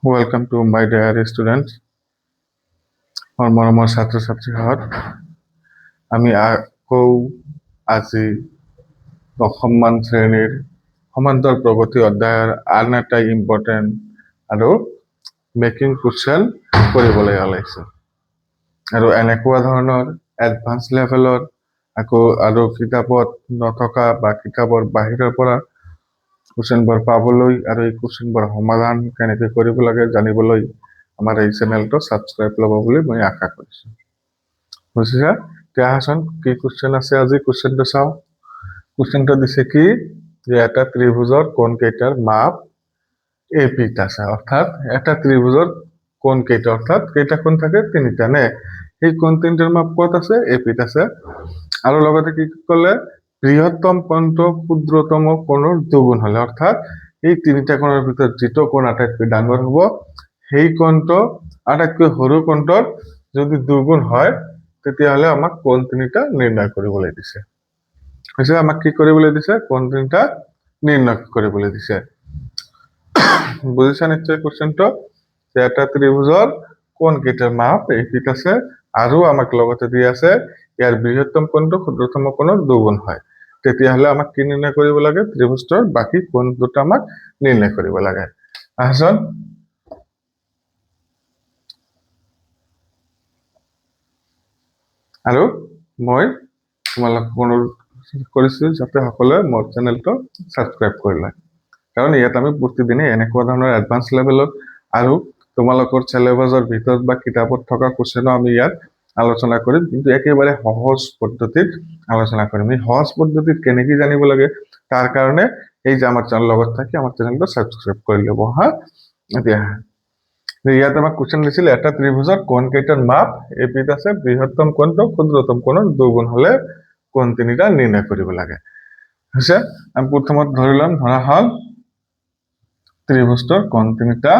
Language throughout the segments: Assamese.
Welcome to my dear students. মোৰ মৰমৰ ছাত্ৰ ছাত্ৰীহঁত, আমি আকৌ আজি দশমমান শ্ৰেণীৰ সমান্তৰ প্ৰগতি অধ্যায়ৰ আন এটা ইম্পৰ্টেণ্ট আৰু মেকিং কুৱেশ্যন কৰিবলৈ ওলাইছোঁ। আৰু এনেকুৱা ধৰণৰ এডভান্স লেভেলৰ আকৌ আৰু কিতাপত নথকা বা কিতাপৰ বাহিৰৰ পৰা কুৱেশ্যনবোৰ পাবলৈ আৰু এই কুৱেশ্যনবোৰ সমাধান কেনেকৈ কৰিব লাগে জানিবলৈ আমাৰ এই চেনেলটো ছাবস্ক্ৰাইব ল'ব বুলি মই আশা কৰিছোঁ। বুজিছা? এতিয়া আহাচোন কি কুৱেশ্যন আছে আজি কুৱেশ্যনটো চাওঁ। কুৱেশ্যনটো দিছে কি যে এটা ত্ৰিভুজৰ কোণ কেইটাৰ মাপ এপিত আছে, অৰ্থাৎ এটা ত্ৰিভুজৰ কোণ কেইটা, অৰ্থাৎ কেইটা কোণ থাকে? তিনিটা নে? সেই কোণ তিনিটাৰ মাপ ক'ত আছে? এপিত আছে। আৰু লগতে কি ক'লে? বৃহত্তম কোণটো ক্ষুদ্ৰতম কোণৰ দুগুণ হলে, অৰ্থাৎ এই তিনিটা কোণৰ ভিতৰত যিটো কোণ আটাইতকৈ ডাঙৰ হ'ব সেই কোণটো আটাইতকৈ সৰু কোণটোৰ যদি দুগুণ হয় তেতিয়াহ'লে আমাক কোণ তিনিটা নিৰ্ণয় কৰিবলৈ দিছে। হৈছে আমাক কি কৰিবলৈ দিছে? কোণ তিনিটা নিৰ্ণয় কৰিবলৈ দিছে। বুজিছা নিশ্চয় কুৱেশ্যনটো? যে এটা ত্ৰিভুজৰ কোণ কেইটাৰ মাপ এপিত আছে আৰু আমাক লগতে দি আছে ইয়াৰ বৃহত্তম কোণটো ক্ষুদ্ৰতম কোণৰ দুগুণ হয়। তেতিয়াহ'লে আমাক কি নিৰ্ণয় কৰিব লাগে? ত্ৰিভুজটোৰ বাকী কোণ দুটা আমাক নিৰ্ণয় কৰিব লাগে। আহাচোন আৰু মই তোমালোকক অনুৰোধ কৰিছো যাতে সকলোৱে মোৰ চেনেলটো ছাবস্ক্ৰাইব কৰি লয়, কাৰণ ইয়াত আমি প্ৰতিদিনে এনেকুৱা ধৰণৰ এডভান্স লেভেলত আৰু তোমালোকৰ চিলেবাছৰ ভিতৰত বা কিতাপত থকা কুৱেশ্যনো আমি ইয়াত আলোচনা কৰিম, কিন্তু একেবাৰে সহজ পদ্ধতিত আলোচনা কৰিম। এই সহজ পদ্ধতিত কেনেকৈ জানিব লাগে তাৰ কাৰণে এই যে আমাৰ চেনেল লগত থাকি আমাৰ চেনেলটো ছাবস্ক্ৰাইব কৰি ল'ব হা। এতিয়া ইয়াত আমাক কুৱেশ্যন দিছিল এটা ত্ৰিভুজৰ কোণ কেইটাৰ মাপ এপিত আছে, বৃহত্তম কোণটো ক্ষুদ্ৰতম কোণৰ দুগুণ হলে কোণ তিনিটা নিৰ্ণয় কৰিব লাগে। হৈছে আমি প্ৰথমত ধৰি ল'ম, ধৰা হল ত্ৰিভুজটোৰ কোণ তিনিটা,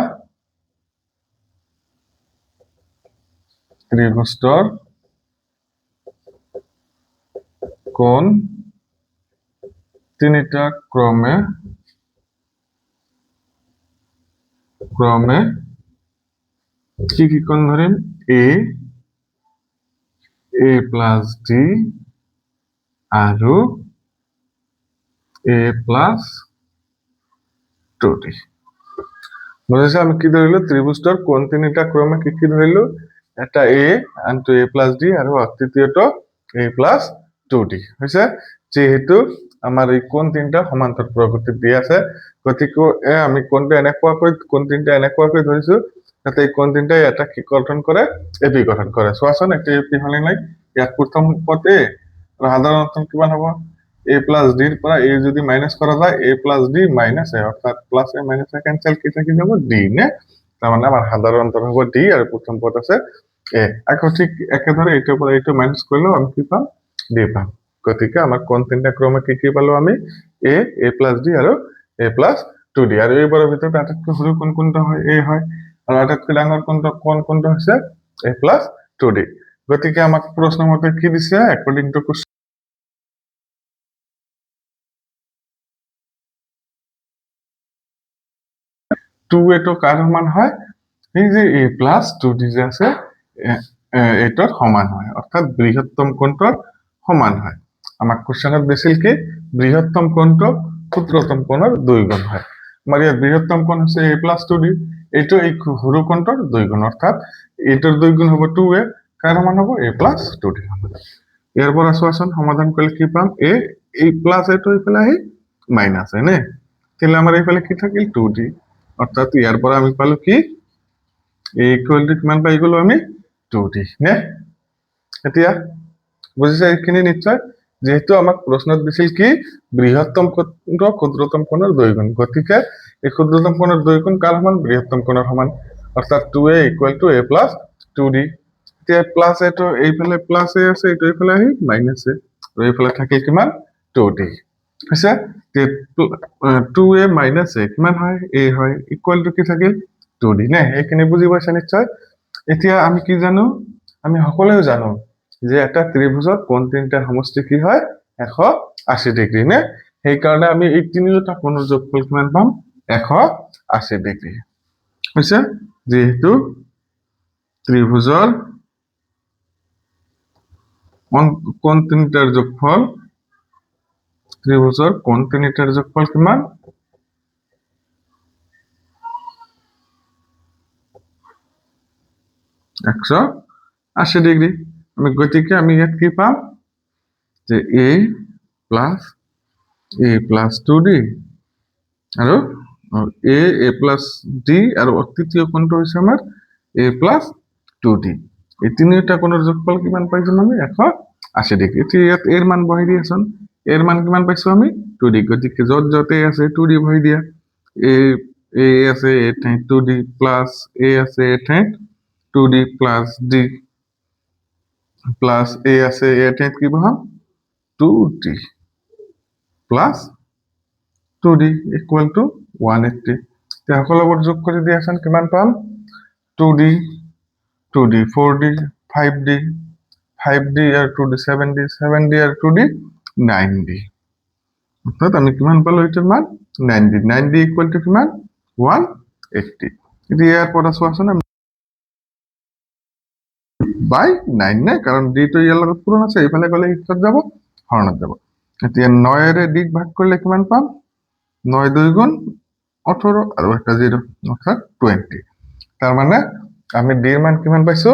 ত্ৰিভুজটোৰ কোণ তিনিটা ক্ৰমে কি কি কোণ ধৰিম? এ প্লাস ডি আৰু এ প্লাস 2ডি। বুঝেছো? আমি কি ধৰিলো? ত্ৰিভুজটোৰ কোণ তিনিটা ক্ৰমে কি কি ধৰিলো? এটা এ, আনটো এ প্লাস ডি আৰু তৃতীয়টো এ প্লাস 2ডি। হৈছে যেহেতু আমাৰ এই কোণ তিনিটা সমান্তৰ প্ৰগতিত দি আছে, গতিকে আমি কোণটো কোণ তিনিটা এনেকুৱাকৈ ধৰিছো যাতে এই কোণ তিনিটাই এটা কি গঠন কৰে? এপি গঠন কৰে। চোৱাচোন একটা এপি হলে নাই, ইয়াত প্ৰথম পদ এ আৰু সাধাৰণত কিমান হ'ব? এ প্লাস ডিৰ পৰা এ যদি মাইনাস করা যায় এ প্লাস ডি মাইনাস এ, অর্থাৎ প্লাস এ মাইনাস এ ক্যান্সেল কি থাকি যাব? ডি নে? তার মানে আমার সাধারণ অন্তর হব ডি আর প্রথম পদ আছে এ। এখন ঠিক একেবারে এইটার পর এইটা মাইনাস করলেও আমি কি পাম? ডি পাম। গতিকে আমার কোণ তিনটা ক্রমে কি কি পালো আমি? এ প্লাস ডি আর এ প্লাস 2ডি। আর এইবারের ভিতরে আটাইতকৈ সৰু কোণ কোনটা হয়? এ হয়। আৰ আটাইতকৈ ডাঙৰ কোণ কোনটা হৈছে? এ প্লাস 2ডি। গতিকে আমাক প্রশ্ন মতে কি দিছে? অ্যাকর্ডিং টু 2a তো কার সমান হয়? এই যে a প্লাস 2d যে আছে এটার সমান হয়, অর্থাৎ বৃহত্তম কোণটোর সমান হয়। আমাক কোশ্চেনত দিছিল কি? বৃহত্তম কোণটো ক্ষুদ্রতম কোণের 2 গুণ হয়। আমার ইয়াত বৃহত্তম কোণ হচ্ছে a প্লাস 2d, এইটো এই সৰু কোণটোৰ 2 গুণ, অৰ্থাৎ এইটোৰ 2 গুণ হব 2a, কাৰ সমান হব? a প্লাস 2d সমান। ইয়াৰ পৰা চোৱাচোন সমাধান কৰিলে কি পাম? এই প্লাস এটো এইফালে আহি মাইনাস নে? তাহলে আমার এইফালে কি থাকিল? 2d, অর্থাৎ ইয়ার পরে আমি পালো কি? এ ইকুয়াল টু কিমান পাই গলো আমি? 2d নে? এতিয়া বুঝিছা এইখিনি নিশ্চয়? যেহেতু আমাক প্রশ্নত দিছিল কি? বৃহত্তম কোণটো ক্ষুদ্রতম কোণের 2 গুণ, গতিকে এই ক্ষুদ্রতম কোণের 2 গুণ কার সমান? বৃহত্তম কোণের সমান, অর্থাৎ 2a equal to a plus 2d। এতিয়া প্লাস এটো এইফালে প্লাস এ আছে, এইটো এইফালে আহি মাইনাস এ, আৰু এইফালে থাকিল কিমান? 2d। হৈছে 2a মাইনাস a কিমান হয়? a হয়, ইকুয়াল টু কি থাকিল? 2d নে? এইখিনি বুজি পাইছা নিশ্চয়? এতিয়া আমি কি জানো? আমি সকলোৱে জানো যে এটা ত্ৰিভুজৰ কোণ তিনিটাৰ সমষ্টি কি হয়? 180 ডিগ্ৰী নে? সেইকাৰণে আমি এই তিনিটা কোণৰ যোগফল কিমান পাম? 180 ডিগ্ৰী। হৈছে যেহেতু ত্ৰিভুজৰ কোণ তিনিটাৰ যোগফল ত্ৰিভুজৰ কোণ তিনিটাৰ যোগফল কিমান 180 ডিগ্ৰী আমি গতিকে আমি ইয়াত কি পাম যে a plus 2d আৰু a plus d আৰু তৃতীয় কোণটো হৈছে আমাৰ a plus 2d এই তিনিটা কোণৰ যোগফল কিমান পাইছো আমি 180 ডিগ্ৰী এতিয়া ইয়াত এৰ মান বহাই দিয়াচোন এর মান কিমান পাইছো আমি 2d গতিকে যত যতে আছে 2d বহাই দিয়া a আছে এ ঠাইত 2d প্লাস a আছে এ ঠাইত 2d plus d plus a আছে এ ঠাইত কি বহাম 2d plus 2d equal to 180 তে সকলোবোৰ যোগ কৰি দিয়াচোন কিমান পাম 2d 4d 5d 5d আর 2d 7d 7d আর 2d 9d অর্থাৎ আমি কিমান পালো এটার মান 9d 9d equal to কিমান 180 এটি ইয়াৰ পৰা চোৱাচোন বাই 9 নে কাৰণ d তো ইয়াৰ লগত পূৰণ আছে এইফালে গলে কিহত যাব হৰণত যাব এতিয়া 9 ৰে d ভাগ কৰিলে কিমান পাম 9 2 গুণ 18 আৰু একটা 0 অর্থাৎ 20 তার মানে আমি d এর মান কিমান পাইছো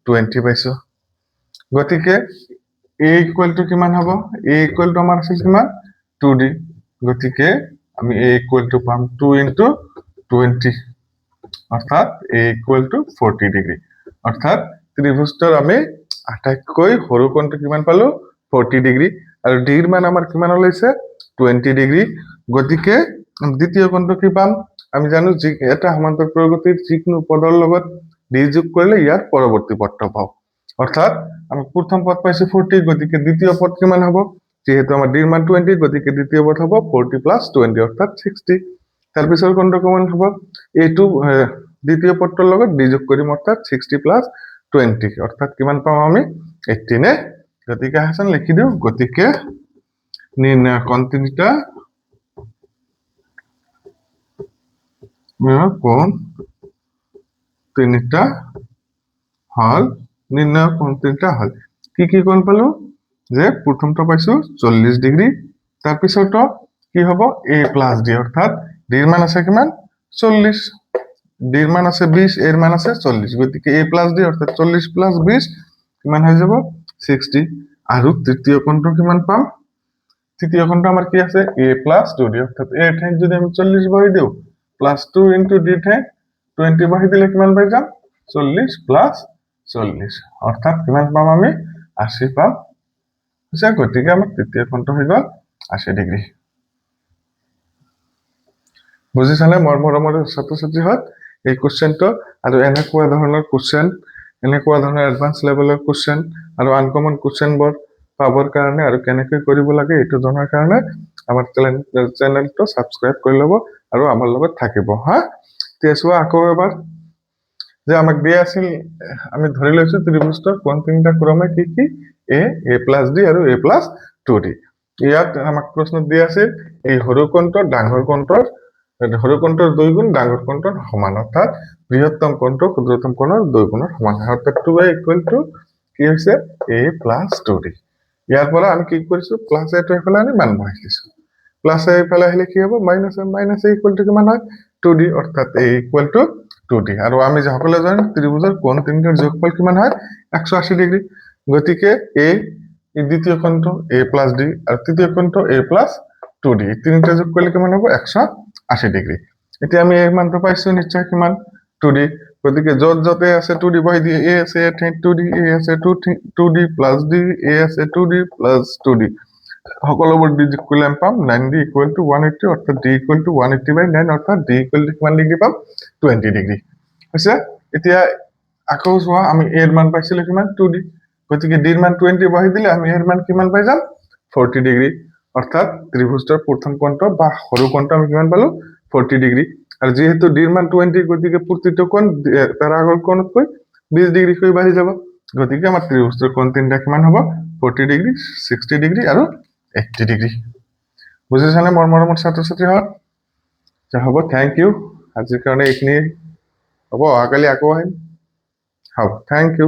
20 পাইছো গতিকে a ইকুয়াল টু কিমান হ'ব a ইকুয়াল টু আমাৰ আছে কিমান 2d গতিকে আমি a ইকুয়াল টু পাম 2 into 20 অর্থাৎ a ইকুয়াল টু 40 ডিগ্ৰী অৰ্থাৎ ত্ৰিভুজটোৰ আমি আটাইতকৈ সৰু কোণটো কিমান পালো 40 ডিগ্ৰী আৰু d এৰ মান আমাৰ কিমান ওলাইছে 20 ডিগ্ৰী গতিকে দ্বিতীয় কোণটো কি পাম আমি জানো যে এটা সমান্তৰ প্ৰগতিৰ যিকোনো পদৰ লগত d যোগ কৰিলে ইয়াৰ পৰৱৰ্তী পদটো পাও অর্থাৎ আমি প্রথম পদ পাইছো 40 গতিকে দ্বিতীয় পদ কিমান হ'ব যেহেতু আমার d এর মান 20 গতিকে দ্বিতীয় পদ হ'ব 40 plus 20 অর্থাৎ 60 তার পিছৰ কোণটো কিমান হ'ব এইটো দ্বিতীয় পদটোৰ লগত d যোগ কৰিম অর্থাৎ 60 plus 20 অর্থাৎ কিমান পাম আমি 18 নে গতিকে হাসান লিখি দিও গতিকে নির্ণয় কোণ তিনিটা কোণ তিনিটা হল নির্ণয় কোণ তিনিটা হল কি কোণ পালো যে প্রথমটা পাইছো 40 ডিগ্ৰী তাৰ পিছৰটো কি হ'ব a plus d অর্থাৎ d এর মান আছে কিমান 40 d এর মান আছে 20 এর মান আছে 40 গতিকে a plus d অর্থাৎ 40 plus 20 কিমান হৈ যাব 60 আৰু তৃতীয় কোণটো কিমান পাম তৃতীয় কোণটো আমাৰ কি আছে a plus 2d অর্থাৎ a ঠাইত যদি আমি 40 বহাই দিও plus 2 into d ঠাইত 20 বহাই দিলে কিমান পাই যাম 40 plus 40 অর্থাৎ কিমান পাম আমি 80 পাম গতিকে আমার তৃতীয় কোণটো হৈ গল 80 ডিগ্ৰী বুজিছানে মৰমৰ ছাত্ৰ ছাত্ৰীহঁত এই কোশ্চেনটো আৰু এনেকুৱা ধৰণৰ কোশ্চেন এনেকুৱা ধৰণৰ এডভান্স লেভেলৰ কোশ্চেন আৰু আনকমন কোশ্চেনবোৰ পাবৰ কাৰণে আৰু কেনেকৈ কৰিব লাগে এইটো জনাৰ কাৰণে আমাৰ চেনেলটো সাবস্ক্ৰাইব কৰি ল'ব আৰু আমাৰ লগত থাকিব হা তেছুৱা আকৌ এবাৰ যে আমাক দিয়া আছিল আমি ধৰি লৈছো ত্ৰিভুজটোৰ কোণ তিনিটা ক্ৰমে কি a plus d আৰু a plus 2d ইয়াত আমাক প্ৰশ্ন দিয়া আছে এই সৰু কোণটো ডাঙৰ কোণটোৰ সৰু কোণটোৰ 2 গুণ ডাঙৰ কোণটোৰ সমান অৰ্থাৎ বৃহত্তম কোণটো ক্ষুদ্ৰতম কোণৰ 2 গুণৰ সমান অৰ্থাৎ 2a equal to কি হৈছে a plus 2d ইয়াৰ পৰা আমি কি কৰিছো প্লাস a টো এফালে আমি মান বহাই দিছো প্লাস a এফালে আহিলে কি হ'ব মাইনাস a equal to কিমান হয় 2d অৰ্থাৎ a equal to 2d আৰু আমি যে সকলো জানো ত্ৰিভুজৰ কোণ তিনিটাৰ যোগফল কিমান হয় 180 ডিগ্ৰী গতিকে a দ্বিতীয় কোণটো a plus d আৰু তৃতীয় কোণটো a plus 2d তিনিটা যোগ কৰিলে কিমান হ'ব 180 ডিগ্ৰী এতিয়া আমি এই মানটো পাইছো নিশ্চয় কিমান 2d গতিকে যত যতে আছে 2d বহাই দিয়ে a আছে 2d a আছে 2d plus d a আছে 2d plus 2d সকলোবোৰ d যোগ কৰিলে আমি পাম 9d equal to 180 অৰ্থাৎ d equal to 180 by 9 অৰ্থাৎ d equal to কিমান ডিগ্ৰী পাম 20 ডিগ্ৰী হৈছে এতিয়া আকৌ চোৱা আমি a এর মান পাইছিলো কিমান 2d গতিকে d এর মান 20 বহাই দিলে আমি এর মান কিমান পাই যাম 40 ডিগ্ৰী অৰ্থাৎ ত্ৰিভুজটাৰ প্ৰথম কোণটো বা সৰু কোণটো আমি কিমান পালো 40 ডিগ্ৰী আৰু যেহেতু d এৰ মান 20 গতিকে প্ৰতিটো কোণ তাৰ আগৰ কোণতকৈ 20 ডিগ্ৰী কৈ বাঢ়ি যাব গতিকে আমাৰ ত্ৰিভুজটোৰ কোণ তিনিটা কিমান হ'ব 40 ডিগ্ৰী 60 ডিগ্ৰী আৰু 80 ডিগ্ৰী বুজিছানে মৰমৰ ছাত্ৰ ছাত্ৰীহঁত যা হ'ব থ্যাংক ইউ আজিৰ কাৰণে এইখিনি হ'ব অহাকালি আকৌ আহিম হ'ব থেংক ইউ